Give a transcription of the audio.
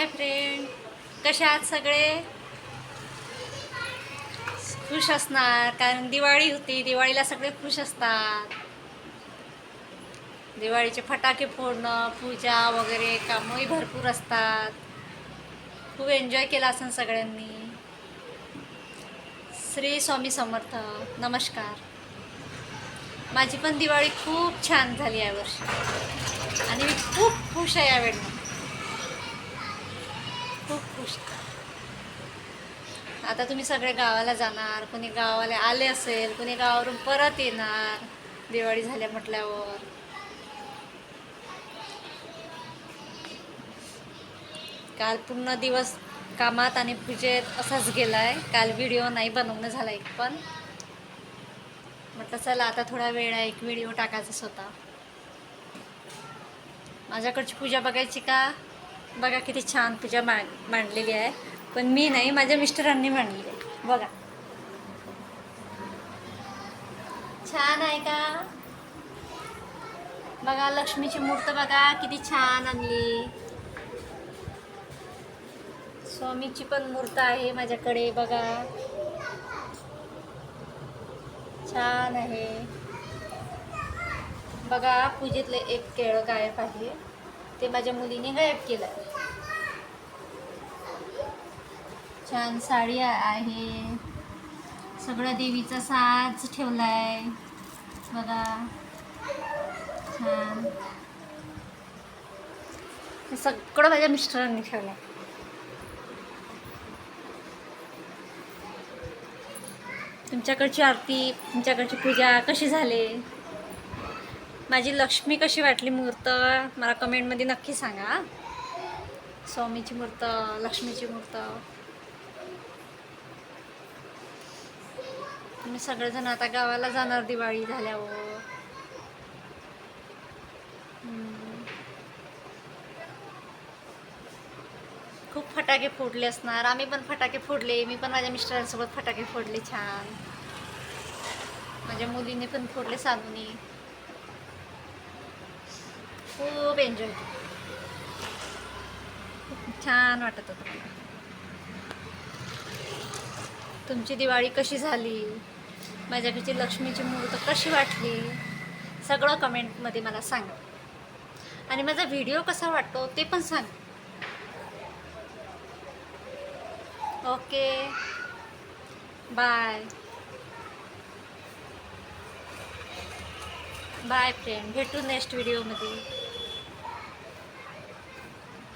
Hi friend, कशा आहात सगळे? खुश असणार कारण दिवाळी होती. दिवाळीला सगळे खुश असतात. दिवाळीचे फटाके फोडणं, पूजा वगैरे कामही भरपूर असतात. खूप एन्जॉय केला असेल सगळ्यांनी. श्री स्वामी समर्थ. नमस्कार. माझी पण दिवाळी खूप छान झाली यावर्षी आणि मी खूप खुश आहे यावेळी. खूप खुश. आता तुम्ही सगळे गावाला जाणार, कोणी गावाला आले असेल, कोणी गावावरून परत येणार दिवाळी झाल्या म्हटल्यावर. काल पूर्ण दिवस कामात आणि पूजेत असाच गेलाय. काल व्हिडिओ नाही बनवणं झाला एक पण. म्हटलं चला आता थोडा वेळ आहे, एक व्हिडिओ टाकायचा होता. माझ्याकडची पूजा बघायची का? बघा किती छान पूजा मांडलेली आहे. पण मी नाही, माझ्या मिस्टरांनी मांडली आहे. बघा छान आहे का? बघा लक्ष्मीची मूर्त बघा किती छान आणली. स्वामीची पण मूर्त आहे माझ्याकडे बघा, छान आहे. बघा पूजेतले एक केळं गायब आहे, ते माझ्या मुलीने गायब केलं. छान साडी आहे, सगळं देवीचा साज ठेवलाय बघा, छान. हे सगळं माझ्या मिस्टरांनी ठेवलंय. तुमच्याकडची आरती, तुमच्याकडची पूजा कशी झाली? माझी लक्ष्मी कशी वाटली मूर्त मला कमेंटमध्ये नक्की सांगा. स्वामीची मूर्त, लक्ष्मीची मूर्त. तुम्ही सगळेजण आता गावाला जाणार दिवाळी झाल्यावर. खूप फटाके फोडले असणार. आम्ही पण फटाके फोडले. मी पण माझ्या मिस्टरांसोबत फटाके फोडले छान. माझ्या मुलीने पण फोडले सानूनी. खूप एन्जॉय केलं. खूप छान वाटत होतं. तुमची दिवाळी कशी झाली? माझ्याकडची लक्ष्मीची मूर्त कशी वाटली? सगळं कमेंटमध्ये मला सांगा. आणि माझा व्हिडिओ कसा वाटतो ते पण सांगा. Okay, bye bye friend. भेटू नेक्स्ट व्हिडिओमध्ये.